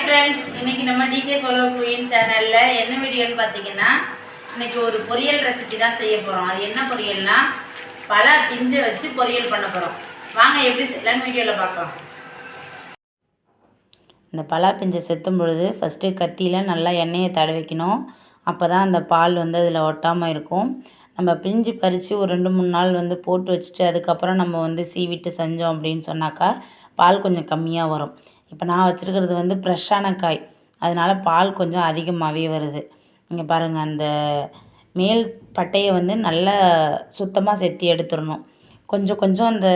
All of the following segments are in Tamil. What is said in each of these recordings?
ஃப்ரெண்ட்ஸ், இன்னைக்கு நம்ம டிகே சோலோ குயின் சேனல்ல என்ன வீடியோன்னு பார்த்தீங்கன்னா, இன்னைக்கு ஒரு பொரியல் ரெசிபி தான் செய்ய போகிறோம். அது என்ன பொரியல்னா, பலா பிஞ்சை வச்சு பொரியல் பண்ண போகிறோம். வாங்க எப்படி செய்யலான்னு வீடியோவில் பார்க்கலாம். இந்த பலா பிஞ்சை செத்தும் பொழுது ஃபஸ்ட்டு கத்தியில் நல்லா எண்ணெயை தடவிக்கணும். அப்போ தான் அந்த பால் அதில் ஒட்டாமல் இருக்கும். நம்ம பிஞ்சு பறித்து ஒரு 2-3 நாள் போட்டு வச்சுட்டு அதுக்கப்புறம் நம்ம சீவிட்டு செஞ்சோம் அப்படின்னு சொன்னாக்கா பால் கொஞ்சம் கம்மியாக வரும். இப்போ நான் வச்சுருக்கிறது ஃப்ரெஷ்ஷான காய், அதனால் பால் கொஞ்சம் அதிகமாகவே வருது. இங்கே பாருங்கள், அந்த மேல் பட்டையை நல்லா சுத்தமாக செத்தி எடுத்துடணும். கொஞ்சம் கொஞ்சம் அந்த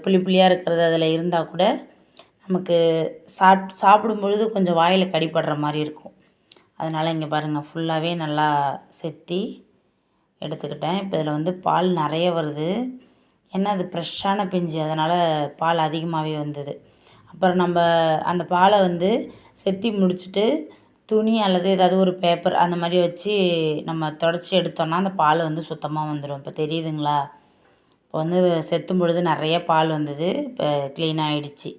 புளி புளியாக இருக்கிறது அதில் இருந்தால் கூட நமக்கு சாப்பிடும் பொழுது கொஞ்சம் வாயில் கடிப்படுற மாதிரி இருக்கும். அதனால் இங்கே பாருங்கள், ஃபுல்லாகவே நல்லா செத்தி எடுத்துக்கிட்டேன். இப்போ இதில் பால் நிறைய வருது. ஏன்னா அது ஃப்ரெஷ்ஷான பிஞ்சு, அதனால் பால் அதிகமாகவே வந்தது. அப்புறம் நம்ம அந்த பாலை செத்தி முடிச்சுட்டு துணி அல்லது ஏதாவது ஒரு பேப்பர் அந்த மாதிரி வச்சு நம்ம தொடச்சி எடுத்தோம்னா அந்த பால் சுத்தமாக வந்துடும். இப்போ தெரியுதுங்களா? இப்போ செத்தும் பொழுது நிறைய பால் வந்தது. இப்போ க்ளீனாக ஆகிடுச்சு.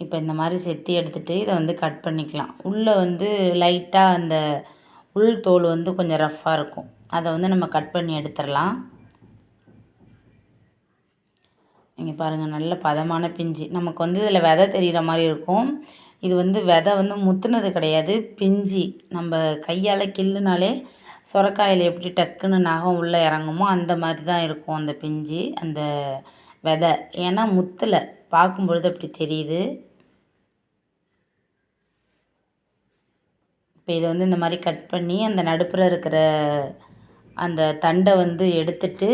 இப்போ இந்த மாதிரி செத்தி எடுத்துகிட்டு இதை கட் பண்ணிக்கலாம். உள்ளே லைட்டாக அந்த உள் தோல் கொஞ்சம் ரஃப்பாக இருக்கும். அதை நம்ம கட் பண்ணி எடுத்துடலாம். இங்கே பாருங்கள், நல்ல பதமான பிஞ்சு. நமக்கு இதில் விதை தெரிகிற மாதிரி இருக்கும். இது விதை முத்துனது கிடையாது, பிஞ்சு. நம்ம கையால் கிள்ளுனாலே சுரக்காயில் எப்படி டக்குன்னு நகம் உள்ளே இறங்குமோ அந்த மாதிரி தான் இருக்கும் அந்த பிஞ்சு, அந்த விதை. ஏன்னா முத்தில் பார்க்கும்பொழுது அப்படி தெரியுது. இப்போ இதை இந்த மாதிரி கட் பண்ணி அந்த நடுப்புற இருக்கிற அந்த தண்டை எடுத்துட்டு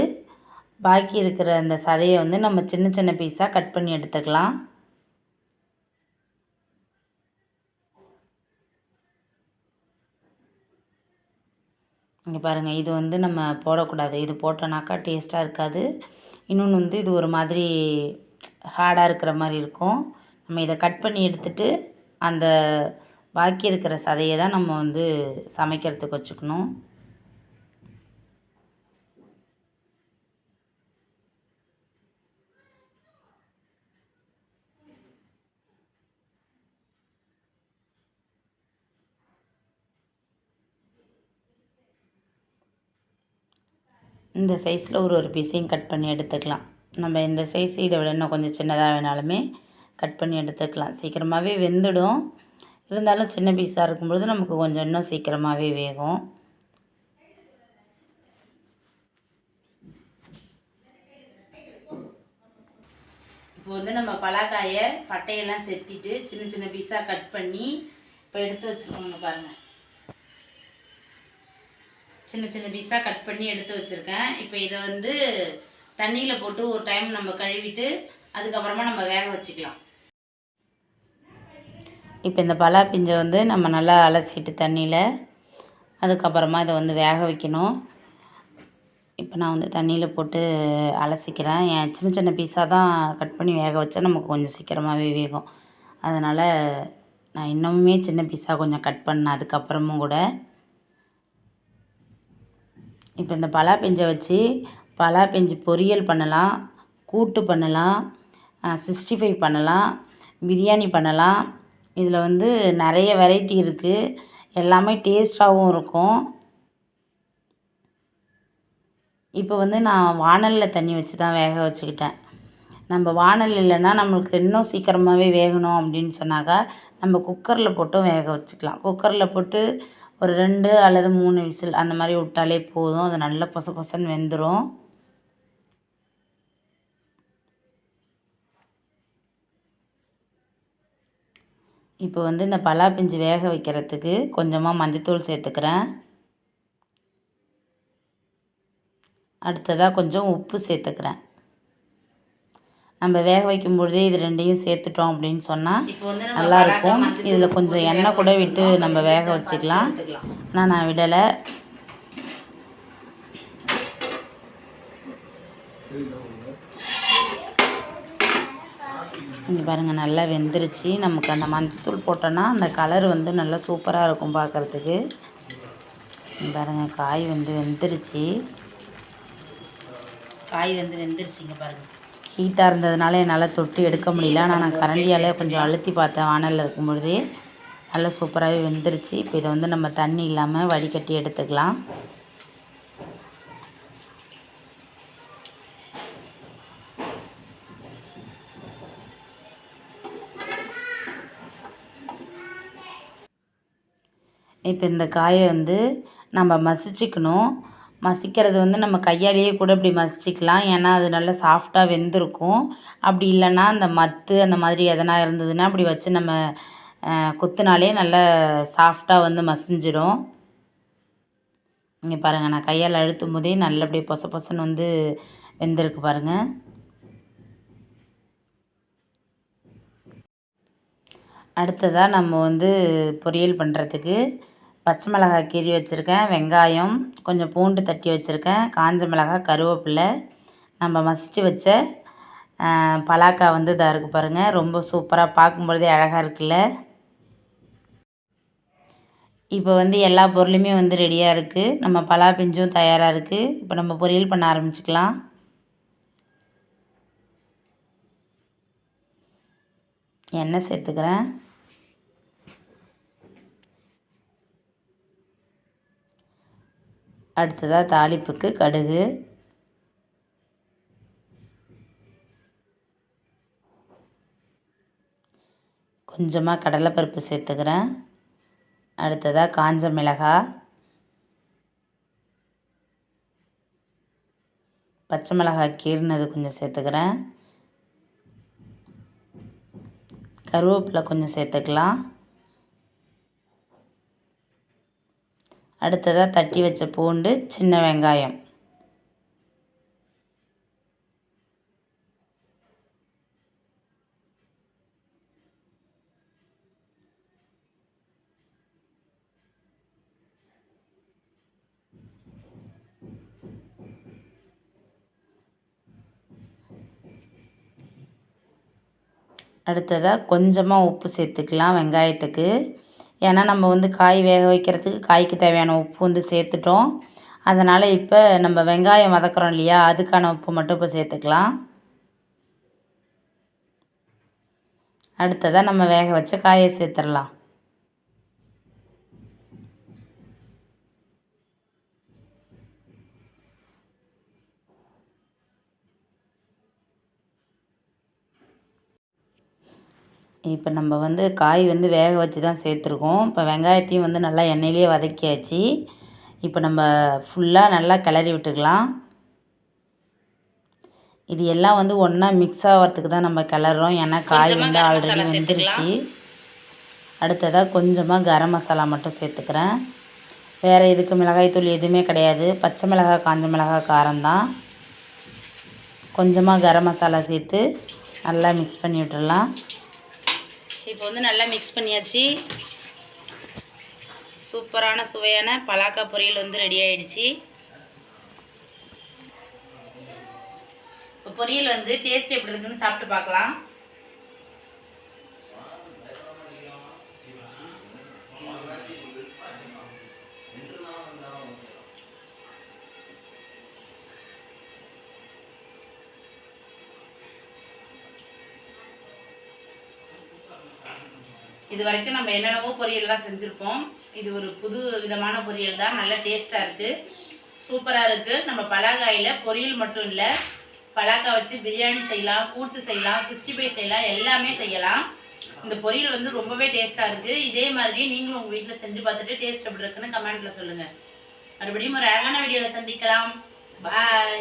பாக்கி இருக்கிற அந்த சதையை நம்ம சின்ன சின்ன பீஸாக கட் பண்ணி எடுத்துக்கலாம். இங்கே பாருங்கள், இது நம்ம போடக்கூடாது. இது போட்டோன்னாக்கா டேஸ்ட்டாக இருக்காது. இன்னொன்று இது ஒரு மாதிரி ஹார்டாக இருக்கிற மாதிரி இருக்கும். நம்ம இதை கட் பண்ணி எடுத்துட்டு அந்த பாக்கி இருக்கிற சதையை தான் நம்ம சமைக்கிறதுக்கு வச்சுக்கணும். இந்த சைஸில் ஒரு பீஸையும் கட் பண்ணி எடுத்துக்கலாம். நம்ம இந்த சைஸ், இதை விட இன்னும் கொஞ்சம் சின்னதாக வேணாலுமே கட் பண்ணி எடுத்துக்கலாம். சீக்கிரமாகவே வெந்துடும். இருந்தாலும் சின்ன பீஸாக இருக்கும்பொழுது நமக்கு கொஞ்சம் இன்னும் சீக்கிரமாகவே வேகும். இப்போ நம்ம பலாக்காயை பட்டையெல்லாம் செத்திட்டு சின்ன சின்ன பீஸாக கட் பண்ணி இப்போ எடுத்து வச்சுருக்கோங்க. பாருங்கள், சின்ன சின்ன பீஸாக கட் பண்ணி எடுத்து வச்சுருக்கேன். இப்போ இதை தண்ணியில் போட்டு ஒரு டைம் நம்ம கழுவிட்டு அதுக்கப்புறமா நம்ம வேக வச்சுக்கலாம். இப்போ இந்த பலா பிஞ்சை நம்ம நல்லா அலசிட்டு தண்ணியில் அதுக்கப்புறமா இதை வேக வைக்கணும். இப்போ நான் தண்ணியில் போட்டு அலசிக்கிறேன். என் சின்ன சின்ன பீஸாக தான் கட் பண்ணி வேக வச்சா நமக்கு கொஞ்சம் சீக்கிரமாகவே வேகும். அதனால் நான் இன்னுமே சின்ன பீஸாக கொஞ்சம் கட் பண்ணேன் அதுக்கப்புறமும் கூட. இப்போ இந்த பலா பிஞ்சை வச்சு பலா பிஞ்சு பொரியல் பண்ணலாம், கூட்டு பண்ணலாம், 65 பண்ணலாம், பிரியாணி பண்ணலாம். இதில் நிறைய வெரைட்டி இருக்குது. எல்லாமே டேஸ்ட்டாகவும் இருக்கும். இப்போ நான் வாணலியில் தண்ணி வச்சு தான் வேக வச்சுக்கிட்டேன். நம்ம வாணல் இல்லைன்னா நம்மளுக்கு இன்னும் சீக்கிரமாகவே வேகணும் அப்படின்னு சொன்னாக்கா நம்ம குக்கரில் போட்டும் வேக வச்சுக்கலாம். குக்கரில் போட்டு ஒரு 2 அல்லது 3 விசில் அந்த மாதிரி விட்டாலே போதும். அது நல்லா பொச பொசன்னு வெந்துடும். இப்போ இந்த பலா பிஞ்சு வேக வைக்கிறதுக்கு கொஞ்சமாக மஞ்சத்தூள் சேர்த்துக்கிறேன். அடுத்ததாக கொஞ்சம் உப்பு சேர்த்துக்கிறேன். நம்ம வேக வைக்கும்பொழுதே இது ரெண்டையும் சேர்த்துட்டோம் அப்படின்னு சொன்னால் நல்லாயிருக்கும். இதில் கொஞ்சம் எண்ணெய் கூட விட்டு நம்ம வேக வச்சுக்கலாம். நான் விடலை. இங்கே பாருங்கள், நல்லா வெந்துருச்சு. நமக்கு அந்த மஞ்சத்தூள் போட்டோன்னா அந்த கலர் நல்லா சூப்பராக இருக்கும் பார்க்குறதுக்கு. பாருங்கள், காய் வெந்துருச்சு. காய் வெந்துருச்சுங்க பாருங்கள். ஹீட்டாக இருந்ததுனால என்னால் தொட்டு எடுக்க முடியல. ஆனால் நான் கரண்டியால் கொஞ்சம் அழுத்தி பார்த்தேன் வானலில் இருக்கும்பொழுது. நல்லா சூப்பராகவே வெந்துருச்சு. இப்போ இதை வந்து நம்ம தண்ணி இல்லாமல் வடிகட்டி எடுத்துக்கலாம். இப்போ இந்த காயை வந்து நம்ம மசிச்சுக்கணும். மசிக்கிறது வந்து நம்ம கையாலேயே கூட இப்படி மசிச்சுக்கலாம். ஏன்னா அது நல்லா சாஃப்டாக வெந்திருக்கும். அப்படி இல்லைன்னா அந்த மத்து அந்த மாதிரி எதனா இருந்ததுன்னா அப்படி வச்சு நம்ம குத்துனாலே நல்லா சாஃப்டாக வந்து மசிஞ்சிடும். இங்கே பாருங்கள், நான் கையால் அழுத்தும் போதே நல்ல அப்படியே பொச பொசன்னு வந்து வெந்திருக்கு பாருங்கள். அடுத்ததாக நம்ம வந்து பொரியல் பண்ணுறதுக்கு பச்சை மிளகாய் கீறி வச்சுருக்கேன், வெங்காயம், கொஞ்சம் பூண்டு தட்டி வச்சுருக்கேன், காஞ்ச மிளகாய், கருவேப்பிலை, நம்ம மசித்து வச்ச பலாக்காய் வந்து இதாக இருக்குது பாருங்கள். ரொம்ப சூப்பராக பார்க்கும்பொழுதே அழகாக இருக்குல்ல. இப்போ வந்து எல்லா பொருளுமே வந்து ரெடியாக இருக்குது. நம்ம பலா பிஞ்சும் தயாராக இருக்குது. இப்போ நம்ம பொரியல் பண்ண ஆரம்பிச்சுக்கலாம். எண்ணெய் சேர்த்துக்கிறேன். அடுத்ததாக தாளிப்புக்கு கடுகு, கொஞ்சமாக கடலைப்பருப்பு சேர்த்துக்கிறேன். அடுத்ததாக காஞ்ச மிளகாய், பச்சை மிளகாய் கீறினது கொஞ்சம் சேர்த்துக்கிறேன். கருவேப்பிலை கொஞ்சம் சேர்த்துக்கலாம். அடுத்ததாக தட்டி வச்ச பூண்டு, சின்ன வெங்காயம். அடுத்ததாக கொஞ்சமாக உப்பு சேர்த்துக்கலாம் வெங்காயத்துக்கு. ஏன்னா நம்ம வந்து காய் வேக வைக்கிறதுக்கு காய்க்கு தேவையான உப்பு வந்து சேர்த்துட்டோம். அதனால் இப்போ நம்ம வெங்காயம் வதக்குறோம் இல்லையா, அதுக்கான உப்பு மட்டும் இப்போ சேர்த்துக்கலாம். அடுத்ததாக நம்ம வேக வச்ச காயை சேர்த்துடலாம். இப்போ நம்ம வந்து காய் வந்து வேக வச்சு தான் சேர்த்துருக்கோம். இப்போ வெங்காயத்தையும் வந்து நல்லா எண்ணெயிலேயே வதக்கியாச்சு. இப்போ நம்ம ஃபுல்லாக நல்லா கிளறி விட்டுக்கலாம். இது எல்லாம் வந்து ஒன்றா மிக்ஸ் ஆகிறதுக்கு தான் நம்ம கிளறோம். ஏன்னா காய் வந்து ஆல்ரெடி வெந்துருச்சு. அடுத்ததாக கொஞ்சமாக கரம் மசாலா மட்டும் சேர்த்துக்கிறேன். வேறு இதுக்கு மிளகாய்த்தூள் எதுவுமே கிடையாது. பச்சை மிளகாய், காஞ்ச மிளகாய் காரம்தான். கொஞ்சமாக கரம் மசாலா சேர்த்து நல்லா மிக்ஸ் பண்ணி விட்டுடலாம். இப்போ வந்து நல்லா மிக்ஸ் பண்ணியாச்சு. சூப்பரான சுவையான பலாக்காய் பொரியல் வந்து ரெடி ஆகிடுச்சு. இப்போ பொரியல் வந்து டேஸ்ட் எப்படி இருக்குன்னு சாப்பிட்டு பார்க்கலாம். இது வரைக்கும் நம்ம என்னென்னவோ பொரியல்லாம் செஞ்சுருப்போம். இது ஒரு புது விதமான பொரியல் தான். நல்ல டேஸ்ட்டாக இருக்குது, சூப்பராக இருக்குது. நம்ம பலாக்காயில் பொரியல் மட்டும் இல்லை, பலாக்காய் வச்சு பிரியாணி செய்யலாம், கூட்டு செய்யலாம், 65 செய்யலாம், எல்லாமே செய்யலாம். இந்த பொரியல் வந்து ரொம்பவே டேஸ்ட்டாக இருக்குது. இதே மாதிரி நீங்களும் உங்கள் வீட்டில் செஞ்சு பார்த்துட்டு டேஸ்ட் எப்படி இருக்குன்னு கமெண்ட்டில் சொல்லுங்கள். மறுபடியும் ஒரு அழகான வீடியோவில் சந்திக்கலாம். பாய்.